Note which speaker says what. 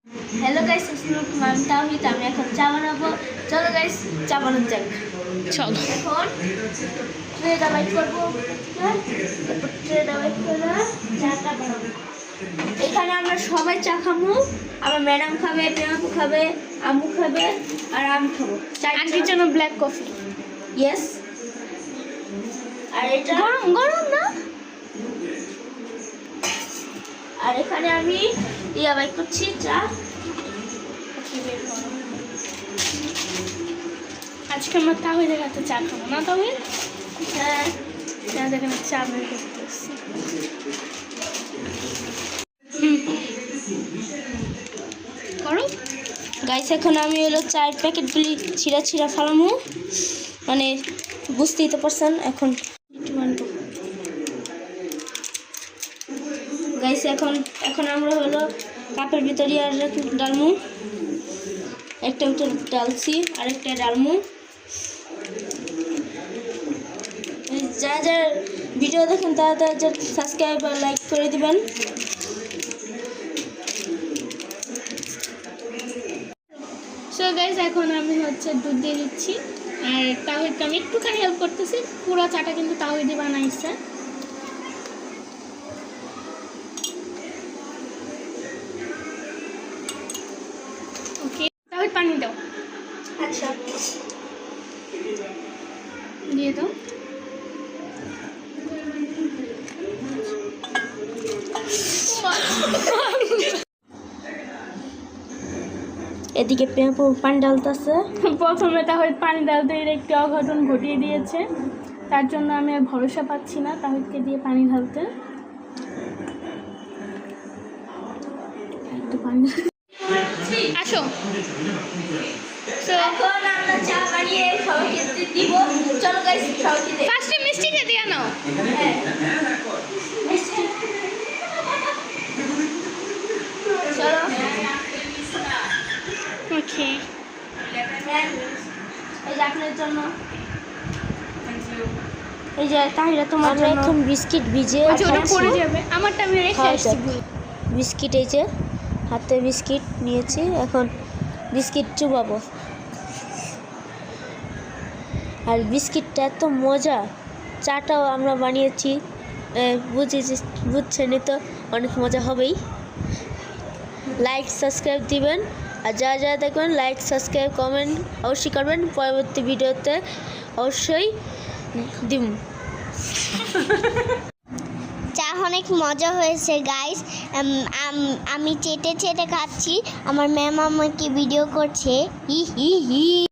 Speaker 1: Hello guys, আসসালামু আলাইকুম। আমি তাওহিদ। আমি এখন চা বানাবো। চলো গাইস, চা বানানো যাক।
Speaker 2: চলো।
Speaker 1: এখন ট্রেটা বাইট করবো। ট্রেটা বাইট করে চাটা বানাবো। এখানে আমরা সবাই চা খাবো। আমার ম্যাডাম খাবে, প্রেমাপু খাবে, আম্মু খাবে আর আমি খাবো।
Speaker 2: আন্টির জন্য ব্ল্যাক কফি।
Speaker 1: ইয়েস। আর এটা
Speaker 2: গরম গরম না?
Speaker 1: আর এখানে আমি বাইট করছি চা।
Speaker 2: আজকে আমরা তাহিদের হাতে চা খাবো না তাহিদ?
Speaker 1: হ্যাঁ,
Speaker 2: এখানে চা বের করতেছি। করো
Speaker 1: গাইস, এখন আমি হলো চায়ের প্যাকেটগুলি ছিঁড়া ছিঁড়া ফালামু, মানে বুঝতেই তো পারছেন। এখন একটু বানবো গাইস। এখন আমরা হলো কাপের ভিতরে আর ডালমু, একটা ভিতরে ডালছি আর একটা ডালমু। যা যা ভিডিও দেখেন তারা সাবস্ক্রাইব আর লাইক করে দিবেন।
Speaker 2: সো গাইস, এখন আমি দুধ দিয়ে দিচ্ছি আর তাহিদকে আমি একটুখানি হেল্প করতেছি। পুরো চাটা কিন্তু তাহিদই বানাইছে। ওকে, তাহিদ পানি দাও।
Speaker 1: আচ্ছা,
Speaker 2: দিয়ে দাও।
Speaker 1: এদিকে পেঁপু পানি ঢালতেছে।
Speaker 2: প্রথমে তাহিদ পানি ঢালতে একটি অঘটন ঘটিয়ে দিয়েছে, তার জন্য আমি আর ভরসা পাচ্ছি না তাহিদকে দিয়ে পানি ঢালতে। একটু পানি আসো।
Speaker 1: এখন আমরা চা বানিয়ে সবাইকে দিব। চলো গাইস, সবাইকে দেই।
Speaker 2: ফার্স্টে মিষ্টিটা দিয়ে নাও।
Speaker 1: হ্যাঁ, মিষ্টি। চলো।
Speaker 2: ওকে,
Speaker 1: এই যে আপনার জন্য, এই যে তাহিরা তোমার জন্য। এখন বিস্কিট ভিজে
Speaker 2: ওটা পড়ে যাবে। আমারটা আমি রেখে আসছি।
Speaker 1: বিস্কিট, এই যে হাতে বিস্কিট নিয়েছি, এখন বিস্কিট চুবাবো। আর বিস্কিটটা এত মজা, চাটাও আমরা বানিয়েছি, বুঝছেনই তো, অনেক মজা হবেই। লাইক সাবস্ক্রাইব দিবেন, আর যা যা দেখবেন লাইক সাবস্ক্রাইব কমেন্ট অবশ্যই করবেন। পরবর্তী ভিডিওতে অবশ্যই দিব।
Speaker 3: চা অনেক মজা হয়েছে গাইস। আমি চেটে চেটে খাচ্ছি, আমার ম্যাম আমাকে ভিডিও করছে। হি হি হি।